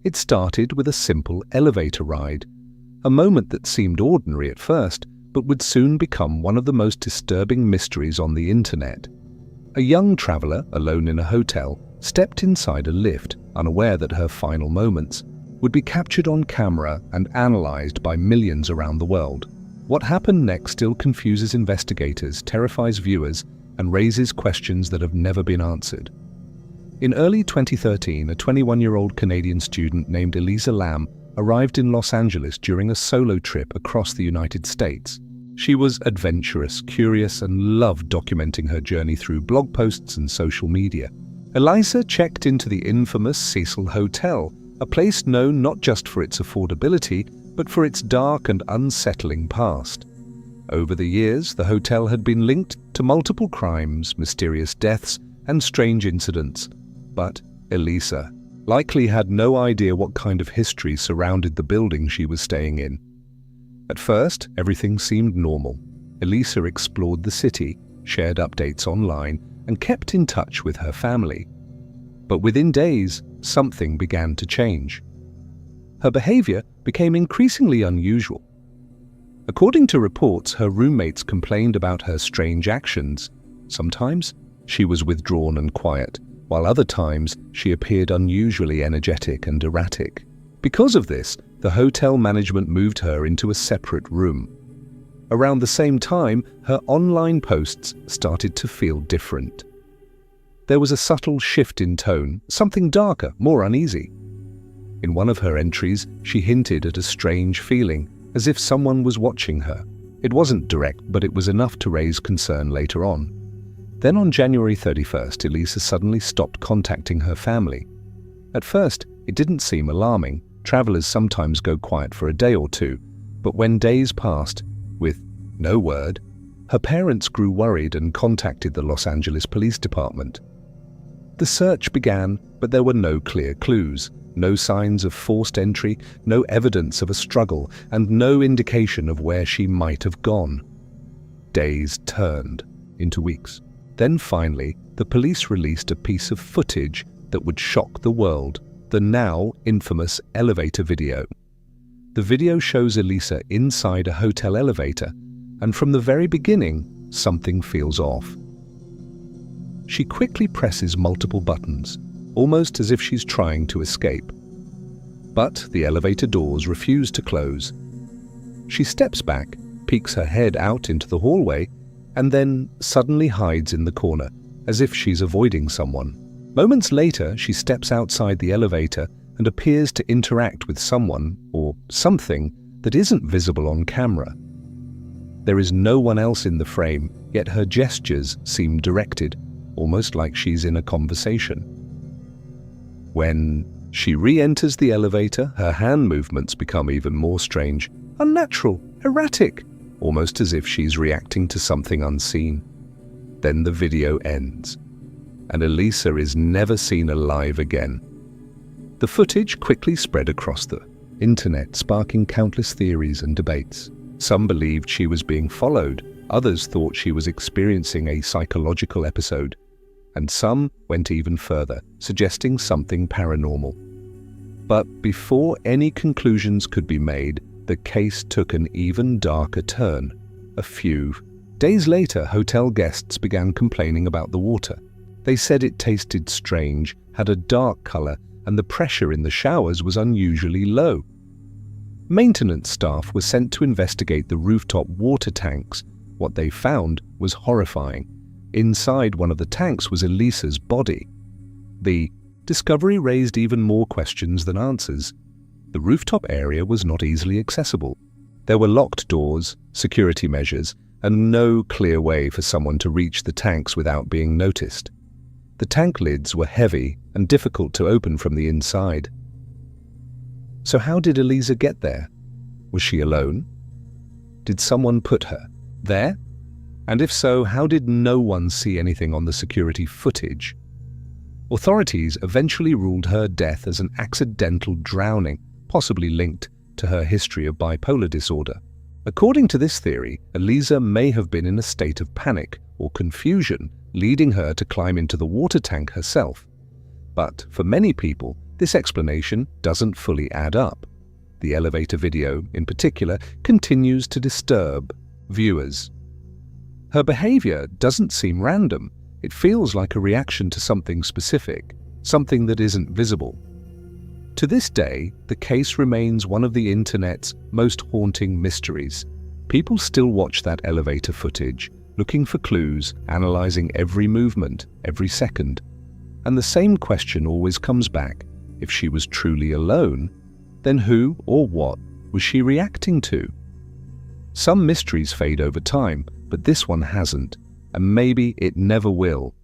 It started with a simple elevator ride, a moment that seemed ordinary at first, but would soon become one of the most disturbing mysteries on the internet. A young traveler, alone in a hotel, stepped inside a lift, unaware that her final moments would be captured on camera and analyzed by millions around the world. What happened next still confuses investigators, terrifies viewers, and raises questions that have never been answered. In early 2013, a 21-year-old Canadian student named Elisa Lam arrived in Los Angeles during a solo trip across the United States. She was adventurous, curious, and loved documenting her journey through blog posts and social media. Elisa checked into the infamous Cecil Hotel, a place known not just for its affordability, but for its dark and unsettling past. Over the years, the hotel had been linked to multiple crimes, mysterious deaths, and strange incidents. But Elisa likely had no idea what kind of history surrounded the building she was staying in. At first, everything seemed normal. Elisa explored the city, shared updates online, and kept in touch with her family. But within days, something began to change. Her behavior became increasingly unusual. According to reports, her roommates complained about her strange actions. Sometimes, she was withdrawn and quiet, while other times she appeared unusually energetic and erratic. Because of this, the hotel management moved her into a separate room. Around the same time, her online posts started to feel different. There was a subtle shift in tone, something darker, more uneasy. In one of her entries, she hinted at a strange feeling, as if someone was watching her. It wasn't direct, but it was enough to raise concern later on. Then on January 31st, Elisa suddenly stopped contacting her family. At first, it didn't seem alarming. Travelers sometimes go quiet for a day or two, but when days passed, with no word, her parents grew worried and contacted the Los Angeles Police Department. The search began, but there were no clear clues, no signs of forced entry, no evidence of a struggle, and no indication of where she might have gone. Days turned into weeks. Then finally, the police released a piece of footage that would shock the world, the now infamous elevator video. The video shows Elisa inside a hotel elevator, and from the very beginning, something feels off. She quickly presses multiple buttons, almost as if she's trying to escape. But the elevator doors refuse to close. She steps back, peeks her head out into the hallway, and then suddenly hides in the corner, as if she's avoiding someone. Moments later, she steps outside the elevator and appears to interact with someone or something that isn't visible on camera. There is no one else in the frame, yet her gestures seem directed, almost like she's in a conversation. When she re-enters the elevator, her hand movements become even more strange, unnatural, erratic, almost as if she's reacting to something unseen. Then the video ends, and Elisa is never seen alive again. The footage quickly spread across the internet, sparking countless theories and debates. Some believed she was being followed, others thought she was experiencing a psychological episode, and some went even further, suggesting something paranormal. But before any conclusions could be made, the case took an even darker turn. A few days later, hotel guests began complaining about the water. They said it tasted strange, had a dark color, and the pressure in the showers was unusually low. Maintenance staff were sent to investigate the rooftop water tanks. What they found was horrifying. Inside one of the tanks was Elisa's body. The discovery raised even more questions than answers. The rooftop area was not easily accessible. There were locked doors, security measures, and no clear way for someone to reach the tanks without being noticed. The tank lids were heavy and difficult to open from the inside. So how did Elisa get there? Was she alone? Did someone put her there? And if so, how did no one see anything on the security footage? Authorities eventually ruled her death as an accidental drowning, possibly linked to her history of bipolar disorder. According to this theory, Elisa may have been in a state of panic or confusion, leading her to climb into the water tank herself. But for many people, this explanation doesn't fully add up. The elevator video, in particular, continues to disturb viewers. Her behavior doesn't seem random. It feels like a reaction to something specific, something that isn't visible. To this day, the case remains one of the internet's most haunting mysteries. People still watch that elevator footage, looking for clues, analyzing every movement, every second. And the same question always comes back. If she was truly alone, then who or what was she reacting to? Some mysteries fade over time, but this one hasn't, and maybe it never will.